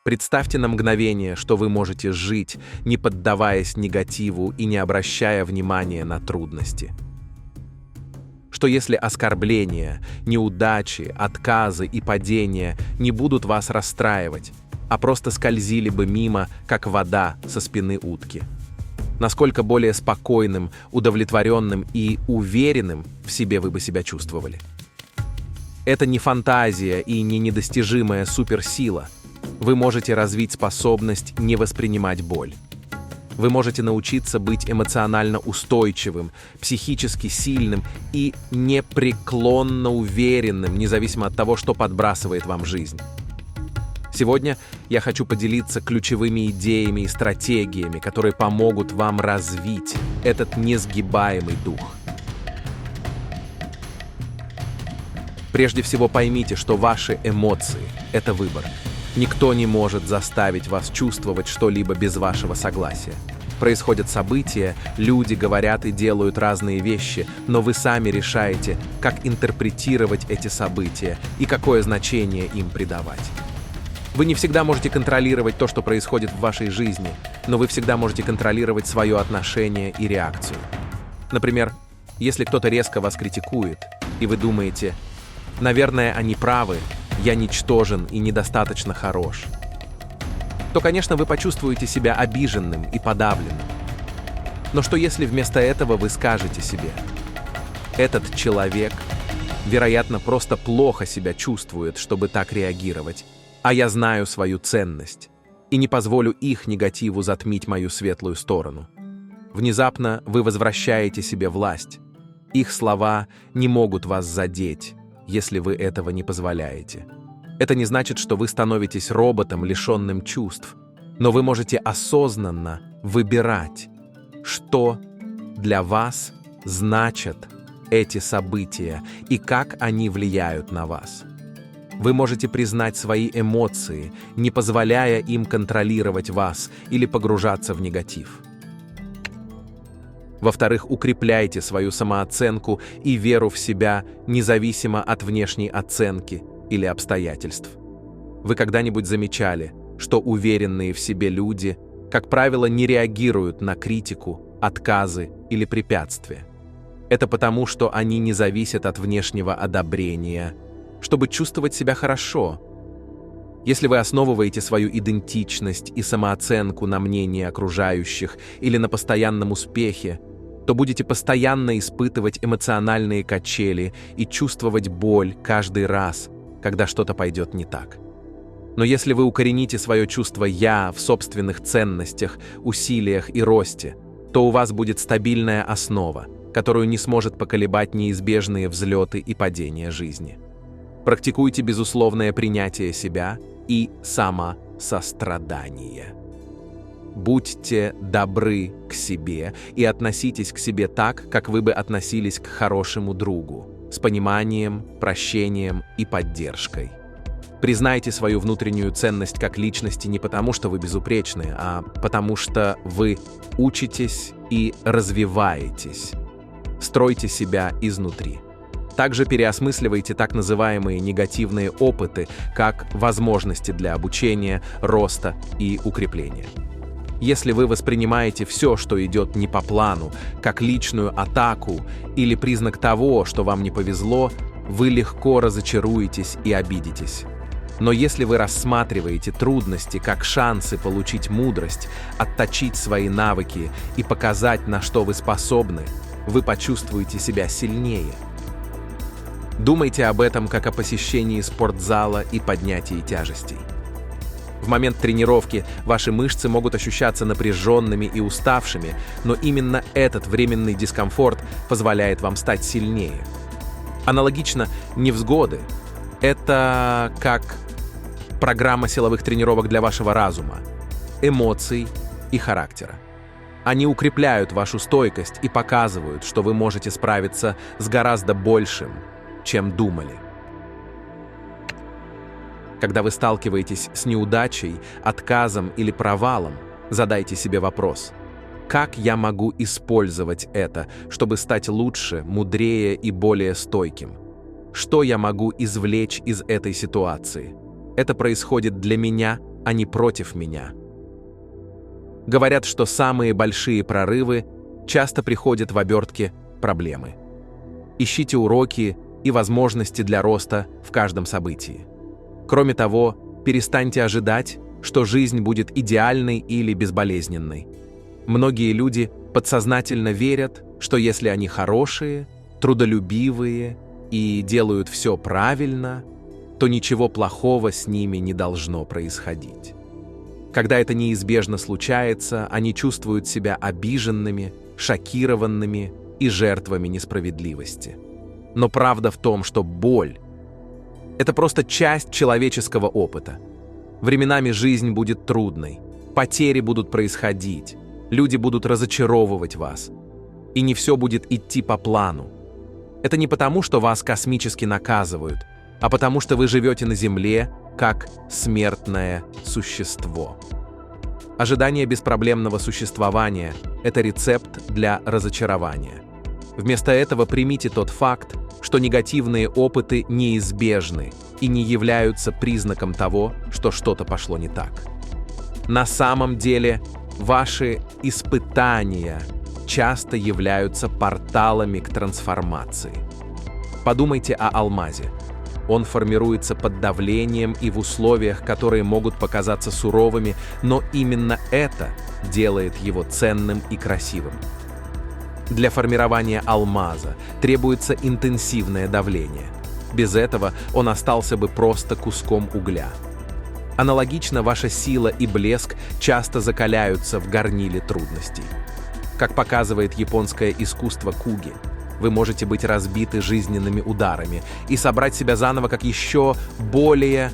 Представьте на мгновение, что вы можете жить, не поддаваясь негативу и не обращая внимания на трудности. Что если оскорбления, неудачи, отказы и падения не будут вас расстраивать, а просто скользили бы мимо, как вода со спины утки? Насколько более спокойным, удовлетворенным и уверенным в себе вы бы себя чувствовали? Это не фантазия и не недостижимая суперсила. Вы можете развить способность не воспринимать боль. Вы можете научиться быть эмоционально устойчивым, психически сильным и непреклонно уверенным, независимо от того, что подбрасывает вам жизнь. Сегодня я хочу поделиться ключевыми идеями и стратегиями, которые помогут вам развить этот несгибаемый дух. Прежде всего поймите, что ваши эмоции – это выбор. Никто не может заставить вас чувствовать что-либо без вашего согласия. Происходят события, люди говорят и делают разные вещи, но вы сами решаете, как интерпретировать эти события и какое значение им придавать. Вы не всегда можете контролировать то, что происходит в вашей жизни, но вы всегда можете контролировать свое отношение и реакцию. Например, если кто-то резко вас критикует, и вы думаете: «Наверное, они правы, я ничтожен и недостаточно хорош», то, конечно, вы почувствуете себя обиженным и подавленным. Но что если вместо этого вы скажете себе: «Этот человек, вероятно, просто плохо себя чувствует, чтобы так реагировать, а я знаю свою ценность и не позволю их негативу затмить мою светлую сторону». Внезапно вы возвращаете себе власть. Их слова не могут вас задеть, если вы этого не позволяете. Это не значит, что вы становитесь роботом, лишенным чувств, но вы можете осознанно выбирать, что для вас значат эти события и как они влияют на вас. Вы можете признать свои эмоции, не позволяя им контролировать вас или погружаться в негатив. Во-вторых, укрепляйте свою самооценку и веру в себя, независимо от внешней оценки или обстоятельств. Вы когда-нибудь замечали, что уверенные в себе люди, как правило, не реагируют на критику, отказы или препятствия? Это потому, что они не зависят от внешнего одобрения, чтобы чувствовать себя хорошо. Если вы основываете свою идентичность и самооценку на мнении окружающих или на постоянном успехе, то будете постоянно испытывать эмоциональные качели и чувствовать боль каждый раз, когда что-то пойдет не так. Но если вы укорените свое чувство «я» в собственных ценностях, усилиях и росте, то у вас будет стабильная основа, которую не сможет поколебать неизбежные взлеты и падения жизни. Практикуйте безусловное принятие себя и самосострадание. Будьте добры к себе и относитесь к себе так, как вы бы относились к хорошему другу, с пониманием, прощением и поддержкой. Признайте свою внутреннюю ценность как личности не потому, что вы безупречны, а потому что вы учитесь и развиваетесь. Стройте себя изнутри. Также переосмысливайте так называемые негативные опыты, как возможности для обучения, роста и укрепления. Если вы воспринимаете все, что идет не по плану, как личную атаку или признак того, что вам не повезло, вы легко разочаруетесь и обидитесь. Но если вы рассматриваете трудности как шансы получить мудрость, отточить свои навыки и показать, на что вы способны, вы почувствуете себя сильнее. Думайте об этом как о посещении спортзала и поднятии тяжестей. В момент тренировки ваши мышцы могут ощущаться напряженными и уставшими, но именно этот временный дискомфорт позволяет вам стать сильнее. Аналогично, невзгоды – это как программа силовых тренировок для вашего разума, эмоций и характера. Они укрепляют вашу стойкость и показывают, что вы можете справиться с гораздо большим, чем думали. Когда вы сталкиваетесь с неудачей, отказом или провалом, задайте себе вопрос: как я могу использовать это, чтобы стать лучше, мудрее и более стойким? Что я могу извлечь из этой ситуации? Это происходит для меня они против меня. Говорят, что самые большие прорывы часто приходят в обертке проблемы. Ищите уроки и возможности для роста в каждом событии. Кроме того, перестаньте ожидать, что жизнь будет идеальной или безболезненной. Многие люди подсознательно верят, что если они хорошие, трудолюбивые и делают все правильно, то ничего плохого с ними не должно происходить. Когда это неизбежно случается, они чувствуют себя обиженными, шокированными и жертвами несправедливости. Но правда в том, что боль – это просто часть человеческого опыта. Временами жизнь будет трудной, потери будут происходить, люди будут разочаровывать вас, и не все будет идти по плану. Это не потому, что вас космически наказывают, а потому что вы живете на Земле как смертное существо. Ожидание беспроблемного существования – это рецепт для разочарования. Вместо этого примите тот факт, что негативные опыты неизбежны и не являются признаком того, что что-то пошло не так. На самом деле, ваши испытания часто являются порталами к трансформации. Подумайте о алмазе. Он формируется под давлением и в условиях, которые могут показаться суровыми, но именно это делает его ценным и красивым. Для формирования алмаза требуется интенсивное давление. Без этого он остался бы просто куском угля. Аналогично, ваша сила и блеск часто закаляются в горниле трудностей. Как показывает японское искусство куги, вы можете быть разбиты жизненными ударами и собрать себя заново как еще более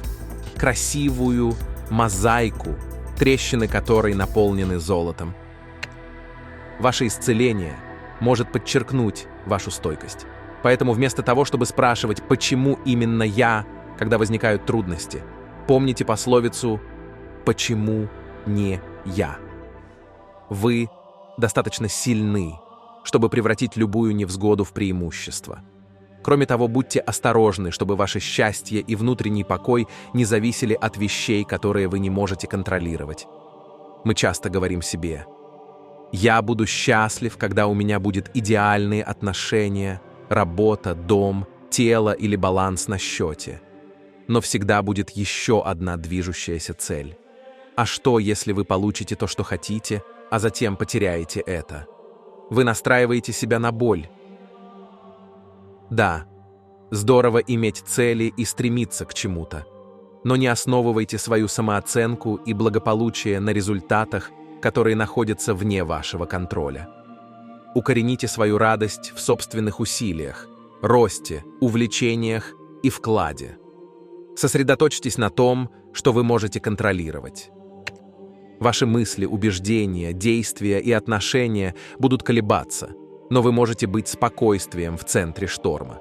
красивую мозаику, трещины которой наполнены золотом. Ваше исцеление может подчеркнуть вашу стойкость. Поэтому вместо того, чтобы спрашивать, почему именно я, когда возникают трудности, помните пословицу «почему не я?». Вы достаточно сильны, чтобы превратить любую невзгоду в преимущество. Кроме того, будьте осторожны, чтобы ваше счастье и внутренний покой не зависели от вещей, которые вы не можете контролировать. Мы часто говорим себе: «Я буду счастлив, когда у меня будут идеальные отношения, работа, дом, тело или баланс на счете». Но всегда будет еще одна движущаяся цель. А что, если вы получите то, что хотите, а затем потеряете это? Вы настраиваете себя на боль. Да, здорово иметь цели и стремиться к чему-то, но не основывайте свою самооценку и благополучие на результатах, которые находятся вне вашего контроля. Укорените свою радость в собственных усилиях, росте, увлечениях и вкладе. Сосредоточьтесь на том, что вы можете контролировать. Ваши мысли, убеждения, действия и отношения будут колебаться, но вы можете быть спокойствием в центре шторма.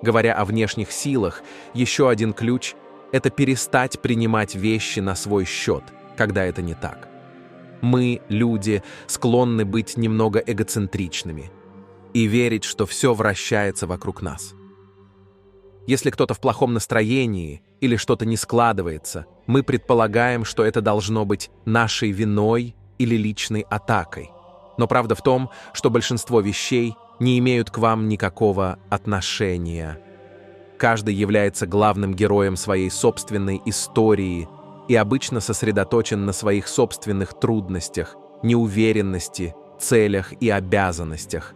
Говоря о внешних силах, еще один ключ – это перестать принимать вещи на свой счет, когда это не так. Мы, люди, склонны быть немного эгоцентричными и верить, что все вращается вокруг нас. Если кто-то в плохом настроении или что-то не складывается, мы предполагаем, что это должно быть нашей виной или личной атакой. Но правда в том, что большинство вещей не имеют к вам никакого отношения. Каждый является главным героем своей собственной истории и обычно сосредоточен на своих собственных трудностях, неуверенности, целях и обязанностях,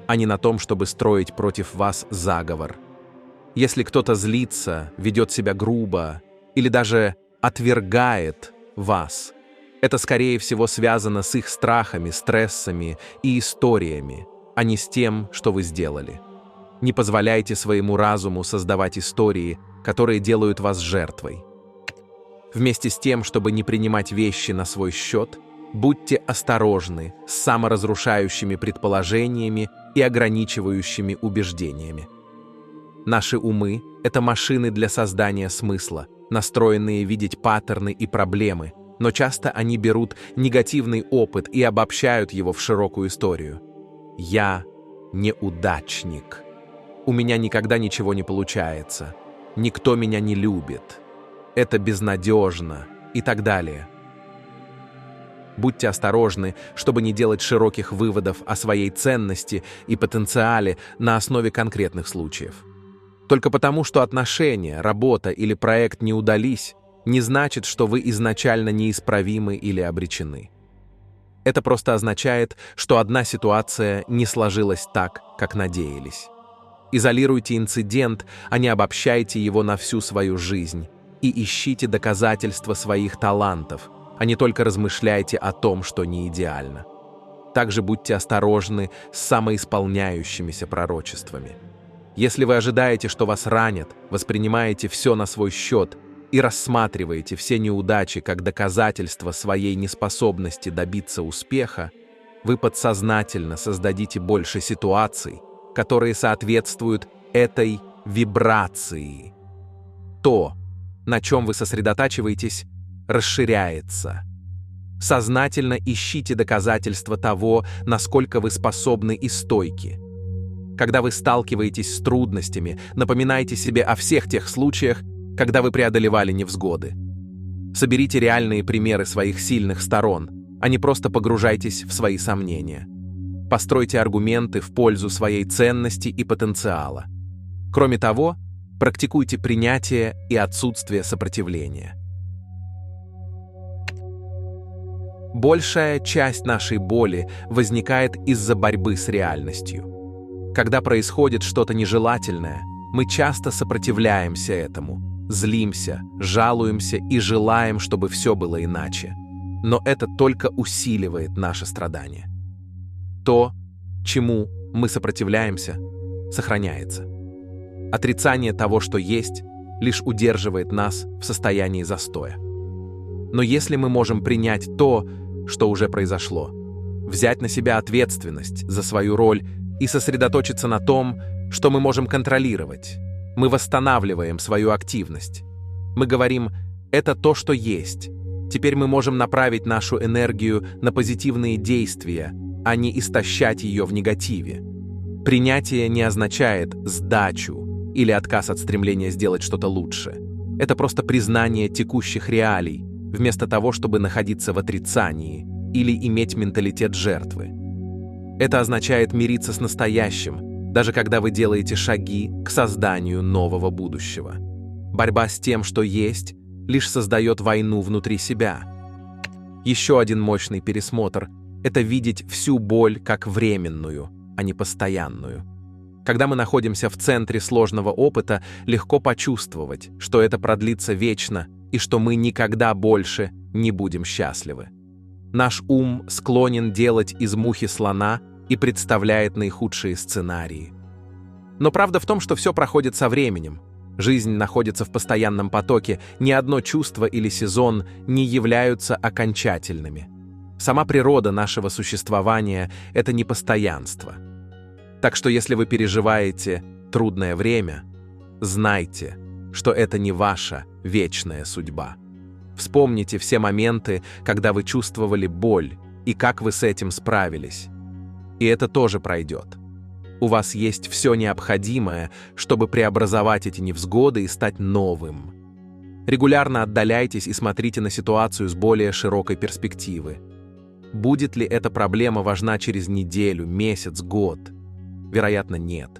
а не на том, чтобы строить против вас заговор. Если кто-то злится, ведет себя грубо или даже отвергает вас, это, скорее всего, связано с их страхами, стрессами и историями, а не с тем, что вы сделали. Не позволяйте своему разуму создавать истории, которые делают вас жертвой. Вместе с тем, чтобы не принимать вещи на свой счет, будьте осторожны с саморазрушающими предположениями и ограничивающими убеждениями. Наши умы – это машины для создания смысла, настроенные видеть паттерны и проблемы, но часто они берут негативный опыт и обобщают его в широкую историю. «Я неудачник. У меня никогда ничего не получается. Никто меня не любит. Это безнадежно и так далее. Будьте осторожны, чтобы не делать широких выводов о своей ценности и потенциале на основе конкретных случаев. Только потому, что отношения, работа или проект не удались, не значит, что вы изначально неисправимы или обречены. Это просто означает, что одна ситуация не сложилась так, как надеялись. Изолируйте инцидент, а не обобщайте его на всю свою жизнь, и ищите доказательства своих талантов, а не только размышляйте о том, что не идеально. Также будьте осторожны с самоисполняющимися пророчествами. Если вы ожидаете, что вас ранят, воспринимаете все на свой счет и рассматриваете все неудачи как доказательство своей неспособности добиться успеха, вы подсознательно создадите больше ситуаций, которые соответствуют этой вибрации. То, на чем вы сосредотачиваетесь, расширяется. Сознательно ищите доказательства того, насколько вы способны и стойки. Когда вы сталкиваетесь с трудностями, напоминайте себе о всех тех случаях, когда вы преодолевали невзгоды. Соберите реальные примеры своих сильных сторон, а не просто погружайтесь в свои сомнения. Постройте аргументы в пользу своей ценности и потенциала. Кроме того, практикуйте принятие и отсутствие сопротивления. Большая часть нашей боли возникает из-за борьбы с реальностью. Когда происходит что-то нежелательное, мы часто сопротивляемся этому, злимся, жалуемся и желаем, чтобы все было иначе. Но это только усиливает наше страдание. То, чему мы сопротивляемся, сохраняется. Отрицание того, что есть, лишь удерживает нас в состоянии застоя. Но если мы можем принять то, что уже произошло, взять на себя ответственность за свою роль и сосредоточиться на том, что мы можем контролировать, мы восстанавливаем свою активность. Мы говорим «это то, что есть». Теперь мы можем направить нашу энергию на позитивные действия, а не истощать ее в негативе. Принятие не означает сдачу или отказ от стремления сделать что-то лучше. Это просто признание текущих реалий, вместо того, чтобы находиться в отрицании или иметь менталитет жертвы. Это означает мириться с настоящим, даже когда вы делаете шаги к созданию нового будущего. Борьба с тем, что есть, лишь создает войну внутри себя. Еще один мощный пересмотр – это видеть всю боль как временную, а не постоянную. Когда мы находимся в центре сложного опыта, легко почувствовать, что это продлится вечно и что мы никогда больше не будем счастливы. Наш ум склонен делать из мухи слона и представляет наихудшие сценарии. Но правда в том, что все проходит со временем. Жизнь находится в постоянном потоке, ни одно чувство или сезон не являются окончательными. Сама природа нашего существования – это не постоянство. Так что если вы переживаете трудное время, знайте, что это не ваша вечная судьба. Вспомните все моменты, когда вы чувствовали боль, и как вы с этим справились. И это тоже пройдет. У вас есть все необходимое, чтобы преобразовать эти невзгоды и стать новым. Регулярно отдаляйтесь и смотрите на ситуацию с более широкой перспективы. Будет ли эта проблема важна через неделю, месяц, год? Вероятно, нет.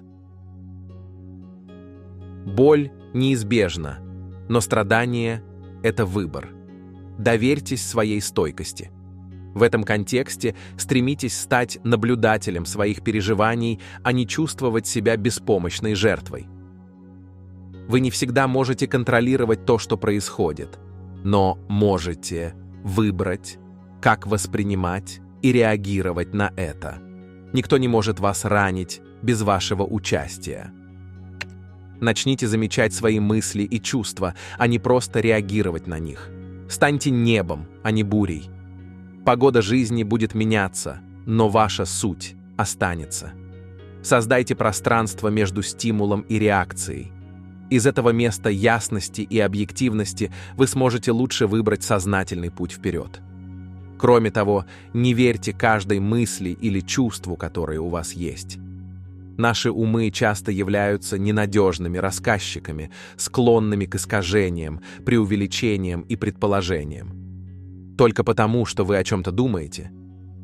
Боль неизбежна, но страдание – это выбор. Доверьтесь своей стойкости. В этом контексте стремитесь стать наблюдателем своих переживаний, а не чувствовать себя беспомощной жертвой. Вы не всегда можете контролировать то, что происходит, но можете выбрать, как воспринимать и реагировать на это. Никто не может вас ранить без вашего участия. Начните замечать свои мысли и чувства, а не просто реагировать на них. Станьте небом, а не бурей. Погода жизни будет меняться, но ваша суть останется. Создайте пространство между стимулом и реакцией. Из этого места ясности и объективности вы сможете лучше выбрать сознательный путь вперед. Кроме того, не верьте каждой мысли или чувству, которые у вас есть. Наши умы часто являются ненадежными рассказчиками, склонными к искажениям, преувеличениям и предположениям. Только потому, что вы о чем-то думаете,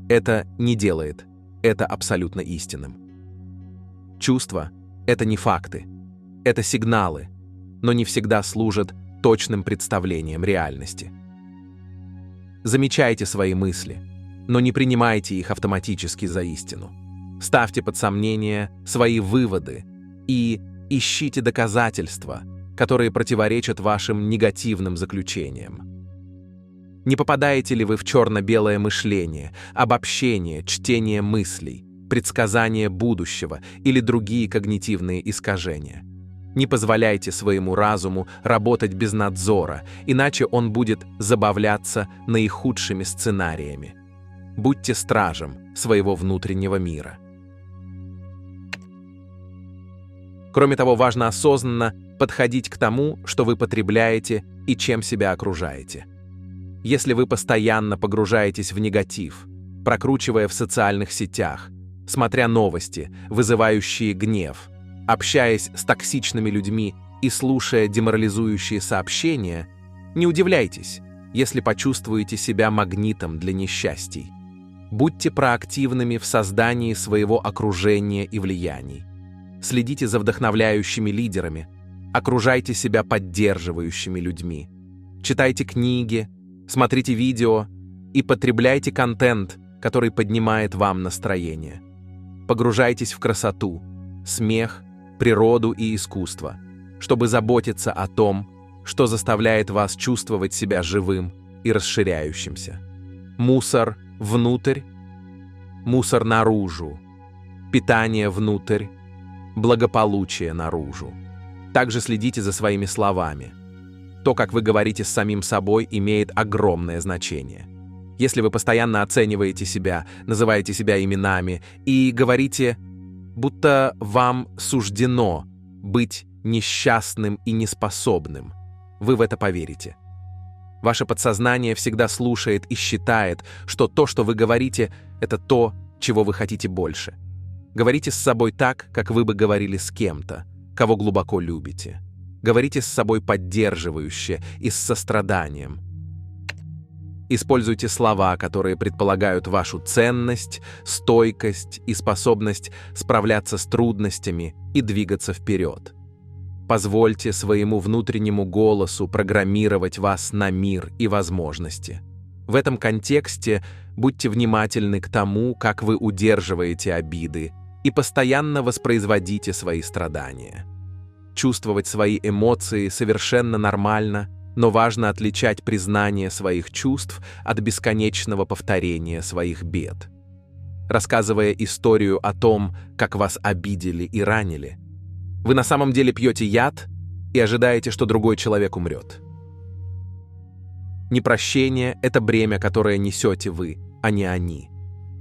это не делает это абсолютно истинным. Чувства — это не факты, это сигналы, но не всегда служат точным представлением реальности. Замечайте свои мысли, но не принимайте их автоматически за истину. Ставьте под сомнение свои выводы и ищите доказательства, которые противоречат вашим негативным заключениям. Не попадаете ли вы в черно-белое мышление, обобщение, чтение мыслей, предсказание будущего или другие когнитивные искажения? Не позволяйте своему разуму работать без надзора, иначе он будет забавляться наихудшими сценариями. Будьте стражем своего внутреннего мира. Кроме того, важно осознанно подходить к тому, что вы потребляете и чем себя окружаете. Если вы постоянно погружаетесь в негатив, прокручивая в социальных сетях, смотря новости, вызывающие гнев, общаясь с токсичными людьми и слушая деморализующие сообщения, не удивляйтесь, если почувствуете себя магнитом для несчастий. Будьте проактивными в создании своего окружения и влияний. Следите за вдохновляющими лидерами, окружайте себя поддерживающими людьми. Читайте книги, смотрите видео и потребляйте контент, который поднимает вам настроение. Погружайтесь в красоту, смех, природу и искусство, чтобы заботиться о том, что заставляет вас чувствовать себя живым и расширяющимся. Мусор внутрь, мусор наружу, питание внутрь, благополучие наружу. Также следите за своими словами. То, как вы говорите с самим собой, имеет огромное значение. Если вы постоянно оцениваете себя, называете себя именами и говорите, будто вам суждено быть несчастным и неспособным, вы в это поверите. Ваше подсознание всегда слушает и считает, что то, что вы говорите, это то, чего вы хотите больше. Говорите с собой так, как вы бы говорили с кем-то, кого глубоко любите. Говорите с собой поддерживающе и с состраданием. Используйте слова, которые предполагают вашу ценность, стойкость и способность справляться с трудностями и двигаться вперед. Позвольте своему внутреннему голосу программировать вас на мир и возможности. В этом контексте будьте внимательны к тому, как вы удерживаете обиды, и постоянно воспроизводите свои страдания. Чувствовать свои эмоции совершенно нормально, но важно отличать признание своих чувств от бесконечного повторения своих бед. Рассказывая историю о том, как вас обидели и ранили, вы на самом деле пьете яд и ожидаете, что другой человек умрет. Непрощение — это бремя, которое несете вы, а не они.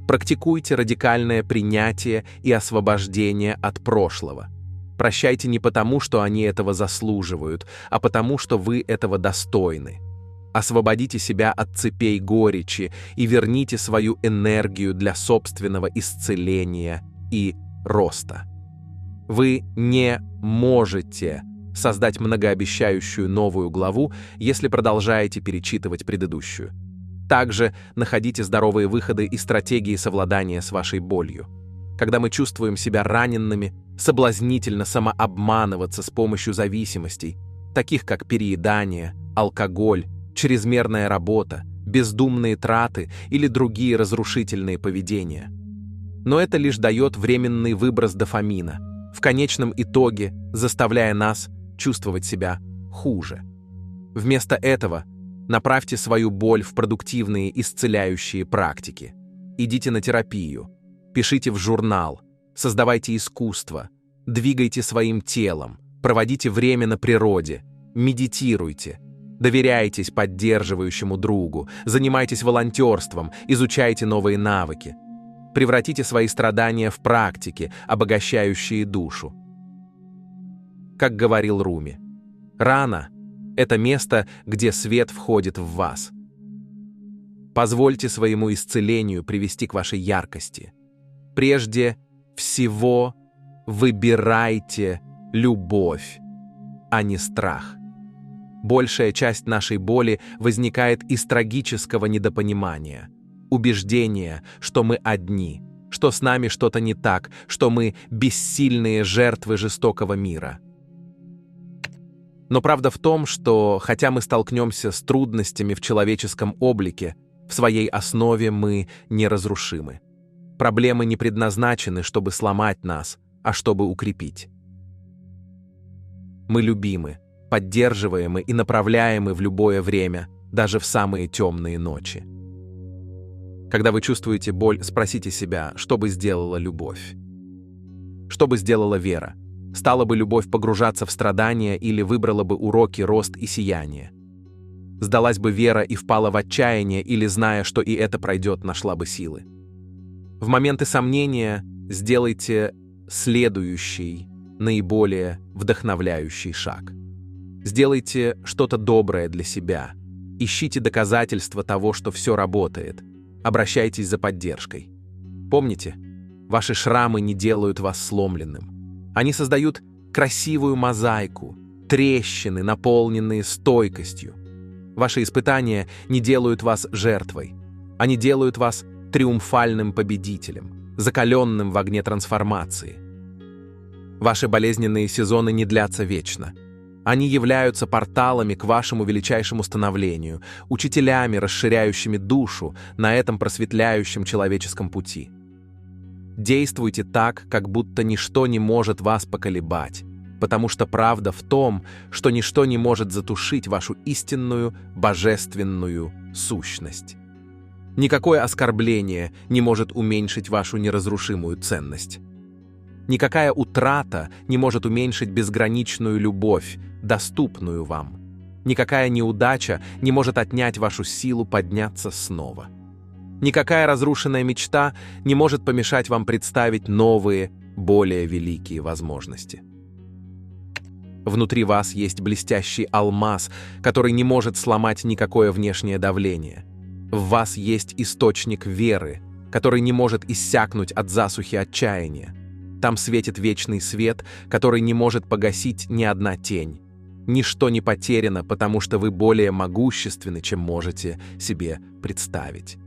Практикуйте радикальное принятие и освобождение от прошлого. Прощайте не потому, что они этого заслуживают, а потому, что вы этого достойны. Освободите себя от цепей горечи и верните свою энергию для собственного исцеления и роста. Вы не можете создать многообещающую новую главу, если продолжаете перечитывать предыдущую. Также находите здоровые выходы и стратегии совладания с вашей болью. Когда мы чувствуем себя раненными, соблазнительно самообманываться с помощью зависимостей, таких как переедание, алкоголь, чрезмерная работа, бездумные траты или другие разрушительные поведения. Но это лишь дает временный выброс дофамина, в конечном итоге заставляя нас чувствовать себя хуже. Вместо этого направьте свою боль в продуктивные исцеляющие практики. Идите на терапию, пишите в журнал, создавайте искусство, двигайте своим телом, проводите время на природе, медитируйте, доверяйтесь поддерживающему другу, занимайтесь волонтерством, изучайте новые навыки. Превратите свои страдания в практики, обогащающие душу. Как говорил Руми, рана — это место, где свет входит в вас. Позвольте своему исцелению привести к вашей яркости. Прежде всего, Выбирайте любовь, а не страх. Большая часть нашей боли возникает из трагического недопонимания, убеждения, что мы одни, что с нами что-то не так, что мы бессильные жертвы жестокого мира. Но правда в том, что, хотя мы столкнемся с трудностями в человеческом облике, в своей основе мы неразрушимы. Проблемы не предназначены, чтобы сломать нас, а чтобы укрепить. Мы любимы, поддерживаемы и направляемы в любое время, даже в самые темные ночи. Когда вы чувствуете боль, спросите себя, что бы сделала любовь? Что бы сделала вера? Стала бы любовь погружаться в страдания или выбрала бы уроки, рост и сияние? Сдалась бы вера и впала в отчаяние или, зная, что и это пройдет, нашла бы силы? В моменты сомнения сделайте следующий, наиболее вдохновляющий шаг. Сделайте что-то доброе для себя. Ищите доказательства того, что все работает. Обращайтесь за поддержкой. Помните, ваши шрамы не делают вас сломленным. Они создают красивую мозаику, трещины, наполненные стойкостью. Ваши испытания не делают вас жертвой. Они делают вас триумфальным победителем, закаленным в огне трансформации. Ваши болезненные сезоны не длятся вечно. Они являются порталами к вашему величайшему становлению, учителями, расширяющими душу на этом просветляющем человеческом пути. Действуйте так, как будто ничто не может вас поколебать, потому что правда в том, что ничто не может затушить вашу истинную, божественную сущность. Никакое оскорбление не может уменьшить вашу неразрушимую ценность. Никакая утрата не может уменьшить безграничную любовь, доступную вам. Никакая неудача не может отнять вашу силу подняться снова. Никакая разрушенная мечта не может помешать вам представить новые, более великие возможности. Внутри вас есть блестящий алмаз, который не может сломать никакое внешнее давление. В вас есть источник веры, который не может иссякнуть от засухи отчаяния. Там светит вечный свет, который не может погасить ни одна тень. Ничто не потеряно, потому что вы более могущественны, чем можете себе представить.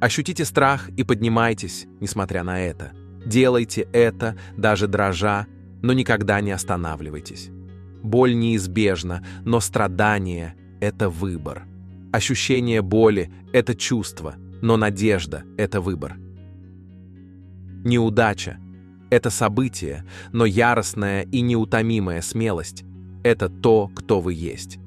Ощутите страх и поднимайтесь, несмотря на это. Делайте это, даже дрожа, но никогда не останавливайтесь. Боль неизбежна, но страдание – это выбор. Ощущение боли – это чувство, но надежда – это выбор. Неудача – это событие, но яростная и неутомимая смелость – это то, кто вы есть.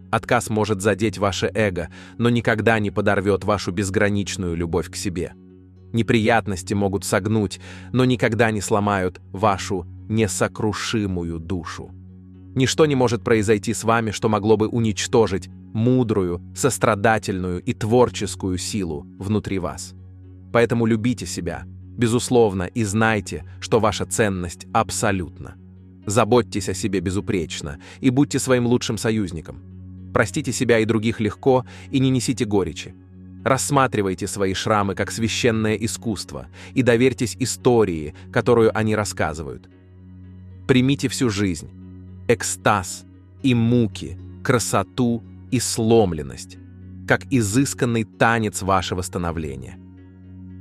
Отказ может задеть ваше эго, но никогда не подорвет вашу безграничную любовь к себе. Неприятности могут согнуть, но никогда не сломают вашу несокрушимую душу. Ничто не может произойти с вами, что могло бы уничтожить мудрую, сострадательную и творческую силу внутри вас. Поэтому любите себя, безусловно, и знайте, что ваша ценность абсолютна. Заботьтесь о себе безупречно и будьте своим лучшим союзником. Простите себя и других легко и не несите горечи. Рассматривайте свои шрамы как священное искусство и доверьтесь истории, которую они рассказывают. Примите всю жизнь, экстаз и муки, красоту и сломленность, как изысканный танец вашего становления.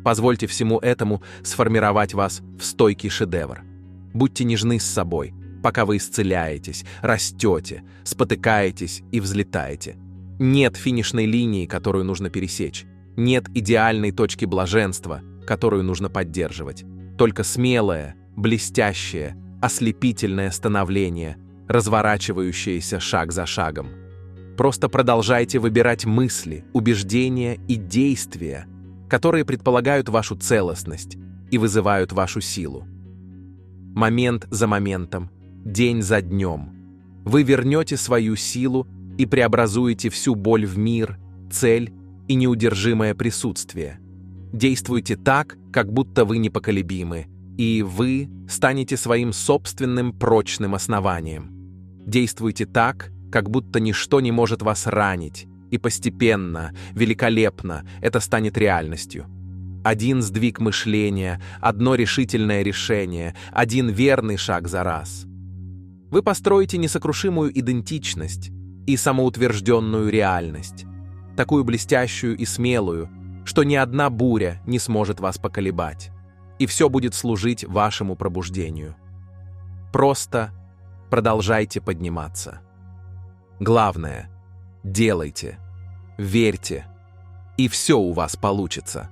Позвольте всему этому сформировать вас в стойкий шедевр. Будьте нежны с собой, пока вы исцеляетесь, растете, спотыкаетесь и взлетаете. Нет финишной линии, которую нужно пересечь. Нет идеальной точки блаженства, которую нужно поддерживать. Только смелое, блестящее, ослепительное становление, разворачивающееся шаг за шагом. Просто продолжайте выбирать мысли, убеждения и действия, которые предполагают вашу целостность и вызывают вашу силу. Момент за моментом, день за днем, вы вернете свою силу и преобразуете всю боль в мир, цель и неудержимое присутствие. Действуйте так, как будто вы непоколебимы, и вы станете своим собственным прочным основанием. Действуйте так, как будто ничто не может вас ранить, и постепенно, великолепно это станет реальностью. Один сдвиг мышления, одно решительное решение, один верный шаг за раз. Вы построите несокрушимую идентичность и самоутвержденную реальность, такую блестящую и смелую, что ни одна буря не сможет вас поколебать, и все будет служить вашему пробуждению. Просто продолжайте подниматься. Главное — делайте, верьте, и все у вас получится.